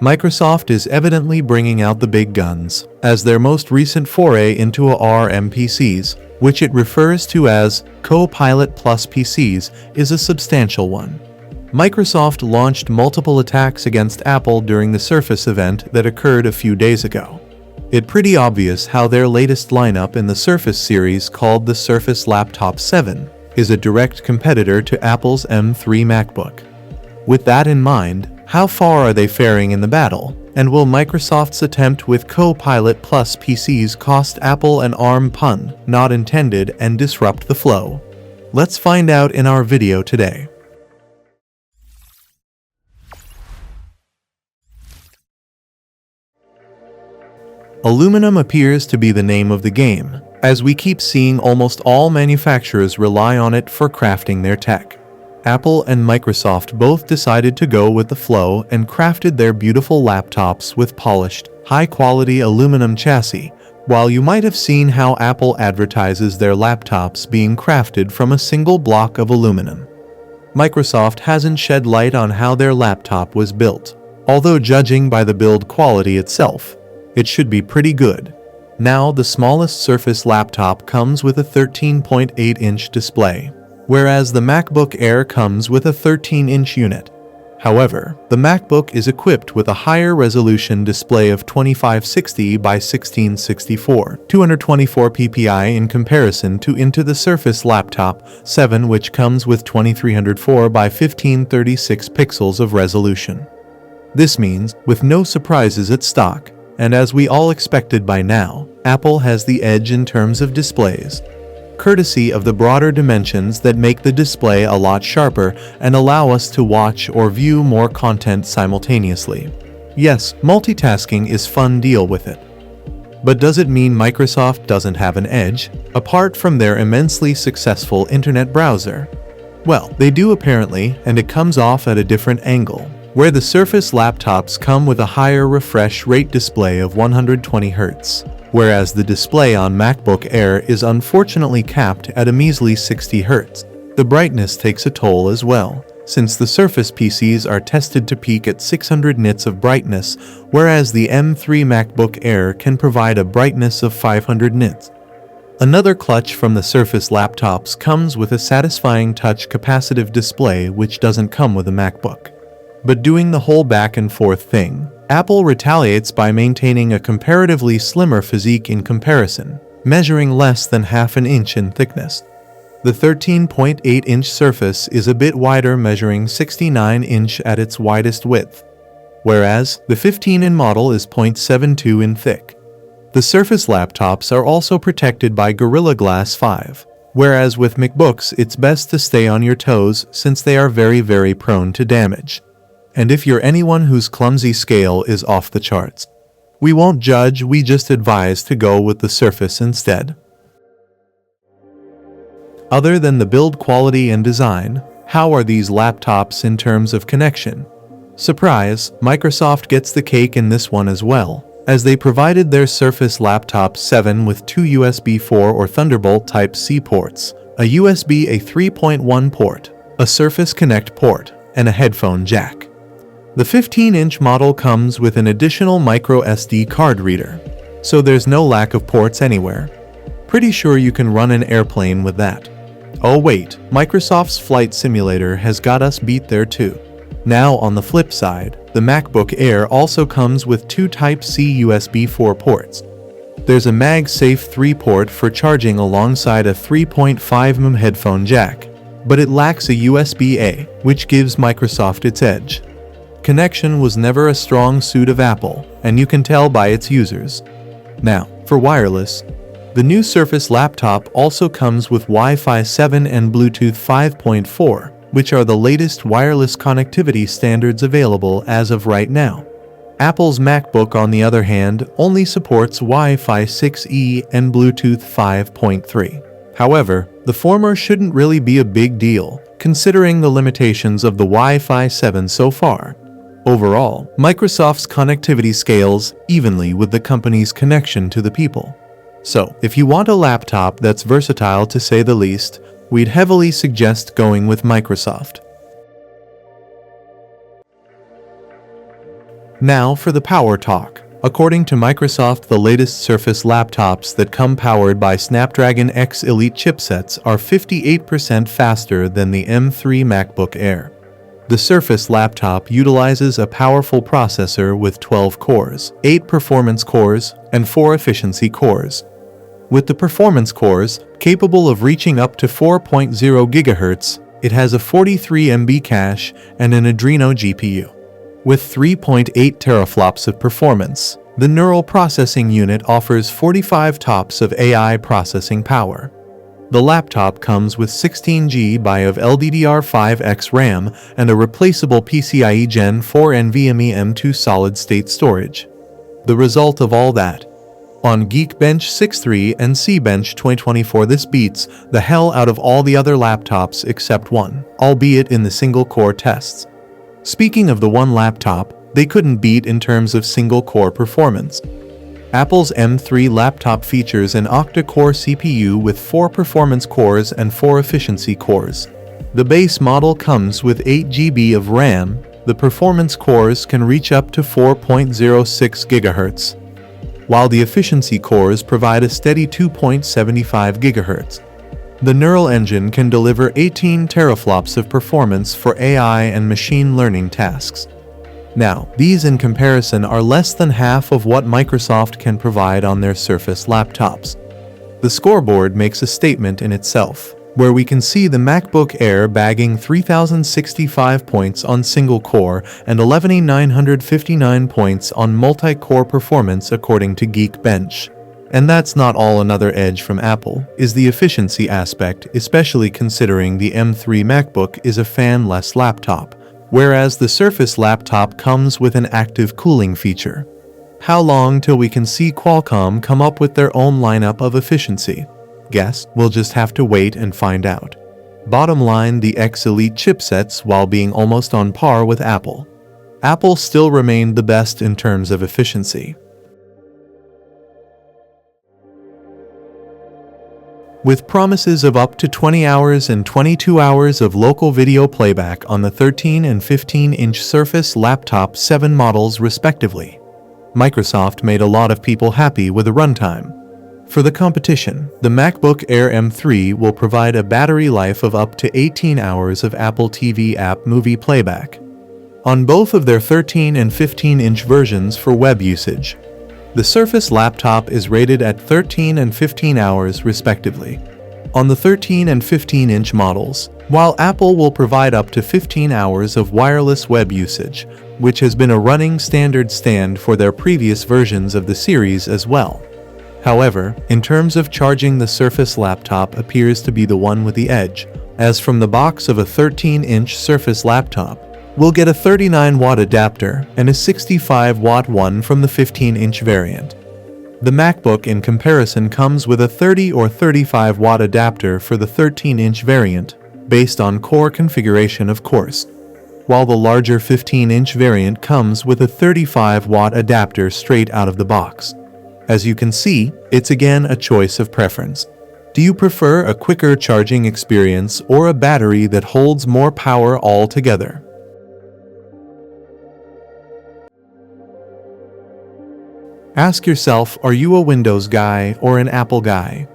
Microsoft is evidently bringing out the big guns, as their most recent foray into ARM PCs, which it refers to as Copilot Plus PCs, is a substantial one. Microsoft launched multiple attacks against Apple during the Surface event that occurred a few days ago. It's pretty obvious how their latest lineup in the Surface series, called the Surface Laptop 7, is a direct competitor to Apple's M3 MacBook. With that in mind, how far are they faring in the battle? And will Microsoft's attempt with Copilot Plus PCs cost Apple an ARM pun not intended and disrupt the flow? Let's find out in our video today. Aluminum appears to be the name of the game, as we keep seeing almost all manufacturers rely on it for crafting their tech. Apple and Microsoft both decided to go with the flow and crafted their beautiful laptops with polished, high-quality aluminum chassis, while you might have seen how Apple advertises their laptops being crafted from a single block of aluminum. Microsoft hasn't shed light on how their laptop was built, although judging by the build quality itself, it should be pretty good. Now, the smallest Surface laptop comes with a 13.8-inch display, whereas the MacBook Air comes with a 13-inch unit. However, the MacBook is equipped with a higher resolution display of 2560 by 1664, 224 ppi in comparison to the Surface Laptop 7, which comes with 2304 by 1536 pixels of resolution. This means, with no surprises at stock, and as we all expected by now, Apple has the edge in terms of displays, courtesy of the broader dimensions that make the display a lot sharper and allow us to watch or view more content simultaneously. Yes, multitasking is fun, deal with it. But does it mean Microsoft doesn't have an edge, apart from their immensely successful internet browser? Well, they do apparently, and it comes off at a different angle, where the Surface laptops come with a higher refresh rate display of 120 Hz. Whereas the display on MacBook Air is unfortunately capped at a measly 60 Hz. The brightness takes a toll as well, since the Surface PCs are tested to peak at 600 nits of brightness, whereas the M3 MacBook Air can provide a brightness of 500 nits. Another clutch from the Surface laptops comes with a satisfying touch capacitive display, which doesn't come with a MacBook. But doing the whole back and forth thing, Apple retaliates by maintaining a comparatively slimmer physique in comparison, measuring less than half an inch in thickness. The 13.8-inch Surface is a bit wider, measuring 69" at its widest width, whereas the 15-in model is 0.72 in thick. The Surface laptops are also protected by Gorilla Glass 5, whereas with MacBooks it's best to stay on your toes since they are very prone to damage. And if you're anyone whose clumsy scale is off the charts, we won't judge, we just advise to go with the Surface instead. Other than the build quality and design, how are these laptops in terms of connection? Surprise, Microsoft gets the cake in this one as well, as they provided their Surface Laptop 7 with two USB 4 or Thunderbolt Type-C ports, a USB A 3.1 port, a Surface Connect port, and a headphone jack. The 15-inch model comes with an additional micro SD card reader, so there's no lack of ports anywhere. Pretty sure you can run an airplane with that. Oh wait, Microsoft's Flight Simulator has got us beat there too. Now on the flip side, the MacBook Air also comes with two Type-C USB 4 ports. There's a MagSafe 3 port for charging alongside a 3.5mm headphone jack, but it lacks a USB-A, which gives Microsoft its edge. Connection was never a strong suit of Apple, and you can tell by its users. Now, for wireless, the new Surface laptop also comes with Wi-Fi 7 and Bluetooth 5.4, which are the latest wireless connectivity standards available as of right now. Apple's MacBook, on the other hand, only supports Wi-Fi 6E and Bluetooth 5.3. However, the former shouldn't really be a big deal, considering the limitations of the Wi-Fi 7 so far. Overall, Microsoft's connectivity scales evenly with the company's connection to the people. So, if you want a laptop that's versatile to say the least, we'd heavily suggest going with Microsoft. Now for the power talk. According to Microsoft, the latest Surface laptops that come powered by Snapdragon X Elite chipsets are 58% faster than the M3 MacBook Air. The Surface laptop utilizes a powerful processor with 12 cores, 8 performance cores, and 4 efficiency cores. With the performance cores, capable of reaching up to 4.0 GHz, it has a 43 MB cache and an Adreno GPU. With 3.8 teraflops of performance, the neural processing unit offers 45 TOPS of AI processing power. The laptop comes with 16 GB of LDDR5X RAM and a replaceable PCIe Gen 4 NVMe M2 solid-state storage. The result of all that? On Geekbench 6.3 and CBench 2024, this beats the hell out of all the other laptops except one, albeit in the single-core tests. Speaking of the one laptop they couldn't beat in terms of single-core performance, Apple's M3 laptop features an octa-core CPU with 4 performance cores and 4 efficiency cores. The base model comes with 8 GB of RAM. The performance cores can reach up to 4.06 GHz, while the efficiency cores provide a steady 2.75 GHz. The neural engine can deliver 18 teraflops of performance for AI and machine learning tasks. Now, these in comparison are less than half of what Microsoft can provide on their Surface laptops. The scoreboard makes a statement in itself, where we can see the MacBook Air bagging 3,065 points on single-core and 11,959 points on multi-core performance according to Geekbench. And that's not all. Another edge from Apple is the efficiency aspect, especially considering the M3 MacBook is a fan-less laptop, whereas the Surface laptop comes with an active cooling feature. How long till we can see Qualcomm come up with their own lineup of efficiency? Guess we'll just have to wait and find out. Bottom line, the X Elite chipsets, while being almost on par with Apple, still remained the best in terms of efficiency. With promises of up to 20 hours and 22 hours of local video playback on the 13 and 15-inch Surface laptop 7 models respectively, Microsoft made a lot of people happy with the runtime. For the competition, the MacBook Air M3 will provide a battery life of up to 18 hours of Apple TV app movie playback on both of their 13 and 15-inch versions for web usage. The Surface laptop is rated at 13 and 15 hours respectively on the 13 and 15-inch models, while Apple will provide up to 15 hours of wireless web usage, which has been a running standard for their previous versions of the series as well. However, in terms of charging, the Surface laptop appears to be the one with the edge, as from the box of a 13-inch Surface laptop, we'll get a 39-watt adapter and a 65-watt one from the 15-inch variant. The MacBook in comparison comes with a 30 or 35-watt adapter for the 13-inch variant, based on core configuration of course, while the larger 15-inch variant comes with a 35-watt adapter straight out of the box. As you can see, it's again a choice of preference. Do you prefer a quicker charging experience or a battery that holds more power altogether? Ask yourself, are you a Windows guy or an Apple guy?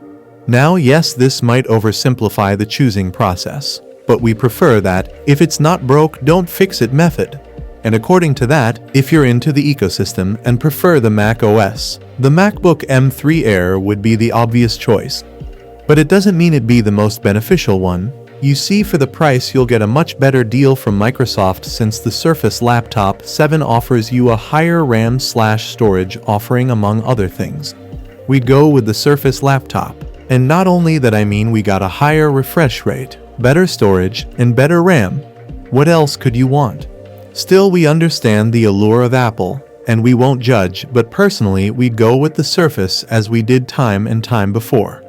Now, yes, this might oversimplify the choosing process, but we prefer that if it's not broke, don't fix it method. And according to that, if you're into the ecosystem and prefer the Mac OS, the MacBook M3 Air would be the obvious choice. But it doesn't mean it'd be the most beneficial one. You see, for the price you'll get a much better deal from Microsoft, since the Surface Laptop 7 offers you a higher RAM/storage offering among other things. We'd go with the Surface Laptop. And not only that, I mean we got a higher refresh rate, better storage, and better RAM. What else could you want? Still, we understand the allure of Apple, and we won't judge, but personally we'd go with the Surface as we did time and time before.